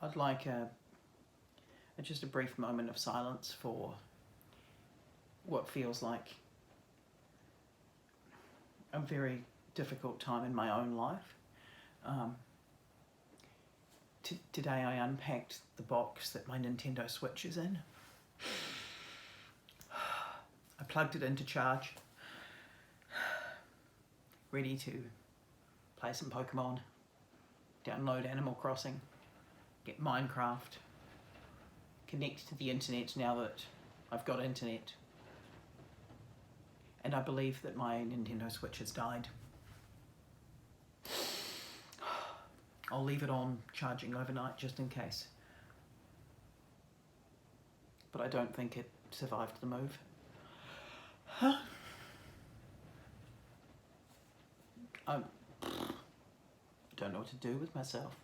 I'd like just a brief moment of silence for what feels like a very difficult time in my own life. Today I unpacked the box that my Nintendo Switch is in. I plugged it into charge, ready to play some Pokemon, download Animal Crossing, get Minecraft, connect to the internet now that I've got internet. And I believe that my Nintendo Switch has died. I'll leave it on charging overnight just in case. But I don't think it survived the move. I don't know what to do with myself.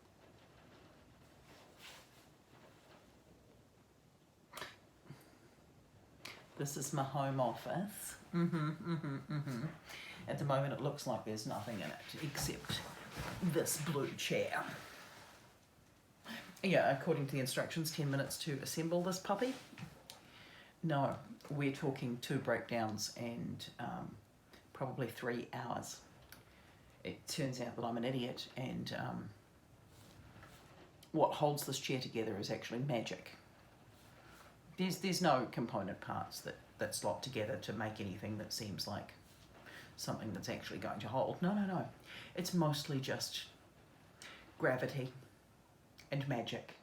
This is my home office. At the moment it looks like there's nothing in it except this blue chair. Yeah, according to the instructions, 10 minutes to assemble this puppy. No, we're talking 2 breakdowns and probably 3 hours. It turns out that I'm an idiot, and what holds this chair together is actually magic. There's no component parts that slot together to make anything that seems like something that's actually going to hold. No. It's mostly just gravity and magic.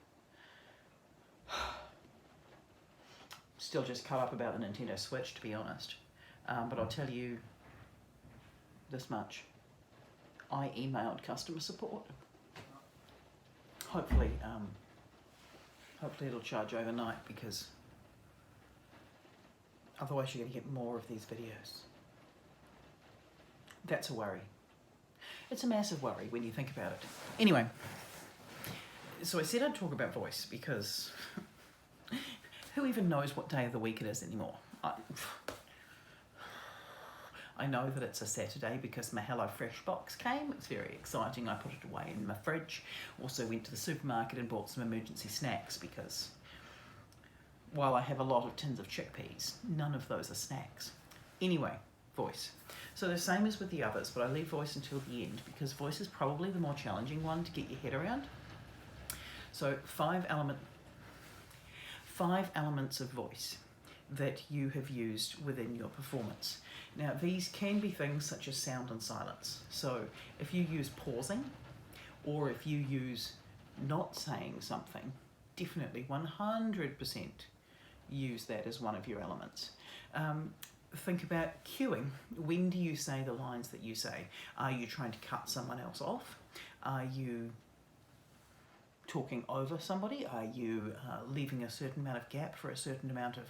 Still just cut up about the Nintendo Switch, to be honest. But I'll tell you this much. I emailed customer support. Hopefully it'll charge overnight, because otherwise you're going to get more of these videos. That's a worry. It's a massive worry when you think about it. Anyway, so I said I'd talk about voice, because who even knows what day of the week it is anymore? I know that it's a Saturday because my HelloFresh box came. It's very exciting. I put it away in my fridge. Also went to the supermarket and bought some emergency snacks, because while I have a lot of tins of chickpeas, none of those are snacks. Anyway, voice. So the same as with the others, but I leave voice until the end because voice is probably the more challenging one to get your head around. So 5 elements of voice that you have used within your performance. Now these can be things such as sound and silence. So if you use pausing, or if you use not saying something, definitely 100% use that as one of your elements. Think about cueing. When do you say the lines that you say? Are you trying to cut someone else off? Are you talking over somebody? Are you leaving a certain amount of gap for a certain amount of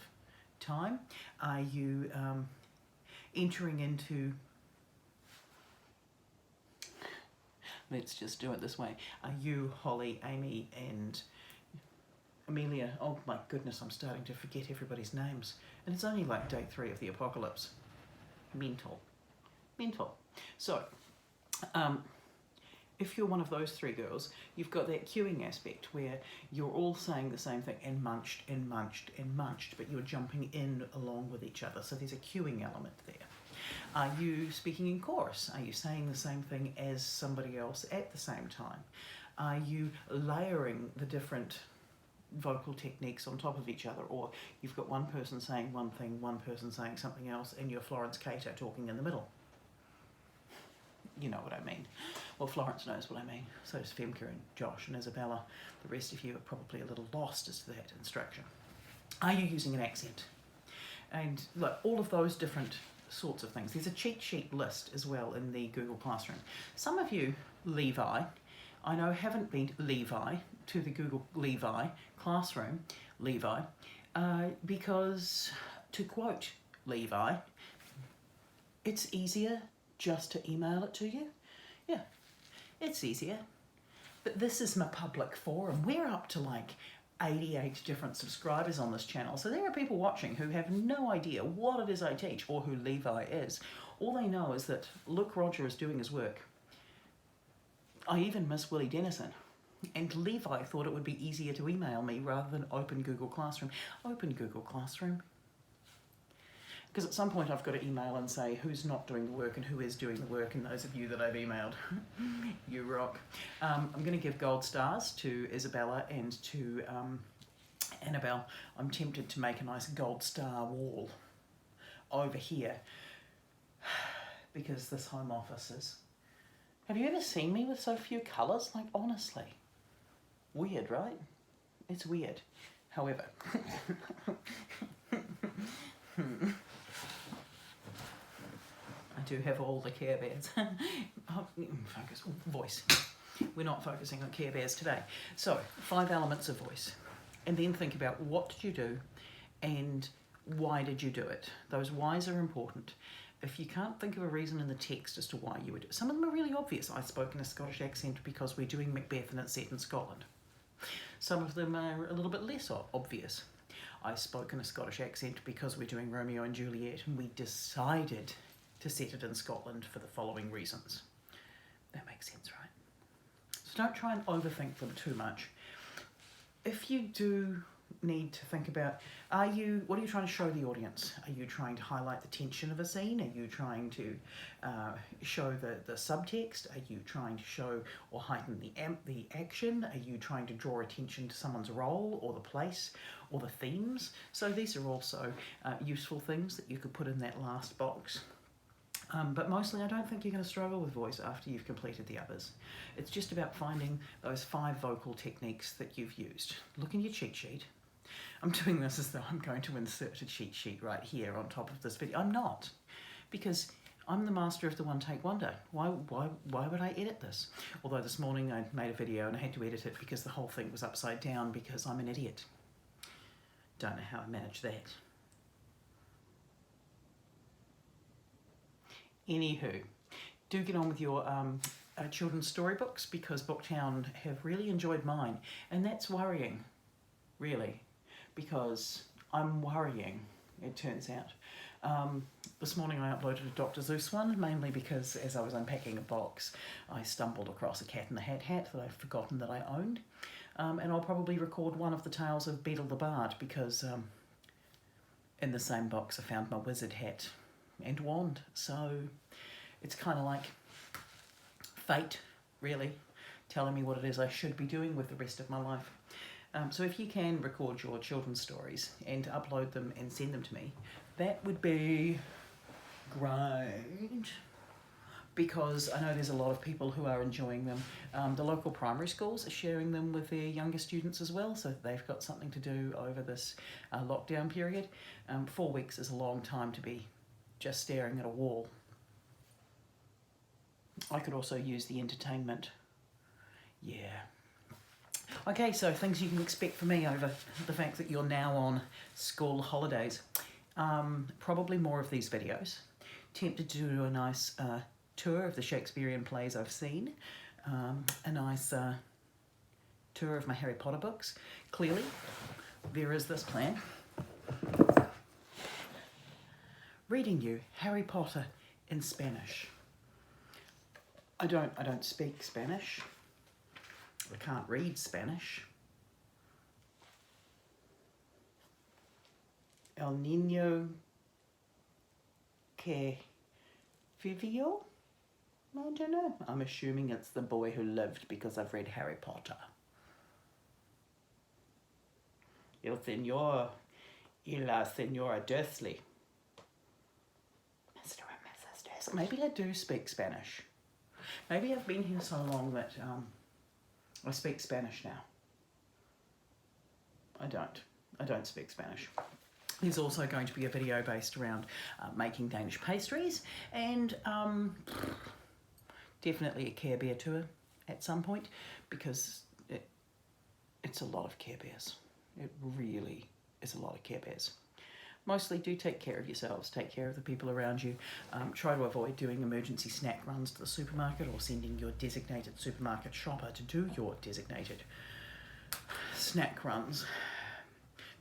time? Are you entering into... Let's just do it this way. Are you, Holly, Amy, and Amelia? Oh my goodness, I'm starting to forget everybody's names. And it's only like day 3 of the apocalypse. Mental. So, if you're one of those 3 girls, you've got that cueing aspect where you're all saying the same thing and munched and munched and munched, but you're jumping in along with each other. So there's a cueing element there. Are you speaking in chorus? Are you saying the same thing as somebody else at the same time? Are you layering the different vocal techniques on top of each other? Or you've got one person saying one thing, one person saying something else, and you're Florence Cater talking in the middle. You know what I mean. Well, Florence knows what I mean. So does Femke and Josh and Isabella. The rest of you are probably a little lost as to that instruction. Are you using an accent? And look, all of those different sorts of things. There's a cheat sheet list as well in the Google Classroom. Some of you, Levi, I know haven't been Levi to the Google Levi Classroom, Levi, because to quote Levi, it's easier just to email it to you. Yeah, it's easier. But this is my public forum. We're up to like 88 different subscribers on this channel. So there are people watching who have no idea what it is I teach or who Levi is. All they know is that Luke Roger is doing his work. I even miss Willie Dennison. And Levi thought it would be easier to email me rather than open Google Classroom. Open Google Classroom. Because at some point I've got to email and say who's not doing the work and who is doing the work, and those of you that I've emailed, you rock. I'm going to give gold stars to Isabella and to Annabelle. I'm tempted to make a nice gold star wall over here because this home office is... Have you ever seen me with so few colours? Like, honestly. Weird, right? It's weird. However... I do have all the Care Bears. Focus, voice. We're not focusing on Care Bears today. So, 5 elements of voice. And then think about what did you do and why did you do it? Those whys are important. If you can't think of a reason in the text as to why you would do it, some of them are really obvious. I spoke in a Scottish accent because we're doing Macbeth and it's set in Scotland. Some of them are a little bit less obvious. I spoke in a Scottish accent because we're doing Romeo and Juliet and we decided to set it in Scotland for the following reasons. That makes sense, right? So don't try and overthink them too much. If you do need to think about, what are you trying to show the audience? Are you trying to highlight the tension of a scene? Are you trying to show the subtext? Are you trying to show or heighten the action? Are you trying to draw attention to someone's role or the place or the themes? So these are also useful things that you could put in that last box. But mostly I don't think you're going to struggle with voice after you've completed the others. It's just about finding those 5 vocal techniques that you've used. Look in your cheat sheet. I'm doing this as though I'm going to insert a cheat sheet right here on top of this video. I'm not, because I'm the master of the one-take wonder. Why would I edit this? Although this morning I made a video and I had to edit it because the whole thing was upside down because I'm an idiot. Don't know how I managed that. Anywho, do get on with your children's storybooks because Booktown have really enjoyed mine, and that's worrying, really, because I'm worrying, it turns out. This morning I uploaded a Dr. Seuss one, mainly because as I was unpacking a box, I stumbled across a Cat in the Hat hat that I've forgotten that I owned, and I'll probably record one of the tales of Beedle the Bard because in the same box I found my wizard hat and wand, so it's kind of like fate, really, telling me what it is I should be doing with the rest of my life. So if you can record your children's stories and upload them and send them to me, that would be great, because I know there's a lot of people who are enjoying them. The local primary schools are sharing them with their younger students as well, so they've got something to do over this lockdown period. 4 weeks is a long time to be just staring at a wall. I could also use the entertainment. Yeah. Okay, so things you can expect from me over the fact that you're now on school holidays. Probably more of these videos. Tempted to do a nice tour of the Shakespearean plays I've seen. A nice tour of my Harry Potter books. Clearly, there is this plan. Reading you Harry Potter in Spanish. I don't speak Spanish. I can't read Spanish. El niño que vivió? I don't know. I'm assuming it's the boy who lived because I've read Harry Potter. El señor y la señora Dursley. Mr. and Mrs. Dursley. Maybe I do speak Spanish. Maybe I've been here so long that I speak Spanish now. I don't speak Spanish. There's also going to be a video based around making Danish pastries and definitely a Care Bear tour at some point, because it's a lot of Care Bears. It really is a lot of Care Bears. Mostly do take care of yourselves, take care of the people around you. Try to avoid doing emergency snack runs to the supermarket or sending your designated supermarket shopper to do your designated snack runs.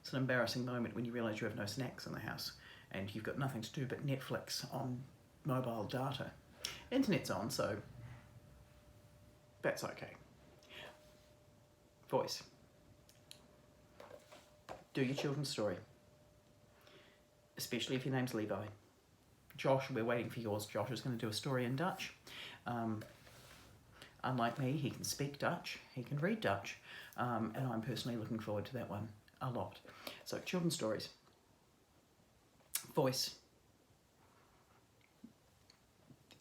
It's an embarrassing moment when you realise you have no snacks in the house and you've got nothing to do but Netflix on mobile data. Internet's on, so that's okay. Voice. Do your children's story, especially if your name's Levi. Josh, we're waiting for yours. Josh is going to do a story in Dutch. Unlike me, he can speak Dutch, he can read Dutch, and I'm personally looking forward to that one a lot. So, children's stories. Voice.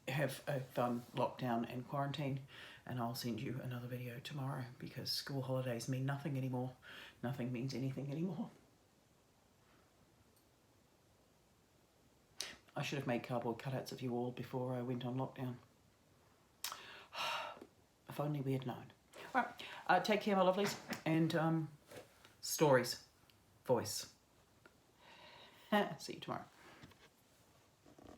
Have a fun lockdown and quarantine, and I'll send you another video tomorrow because school holidays mean nothing anymore. Nothing means anything anymore. I should have made cardboard cutouts of you all before I went on lockdown. If only we had known. All right, take care, my lovelies, and stories, voice. See you tomorrow.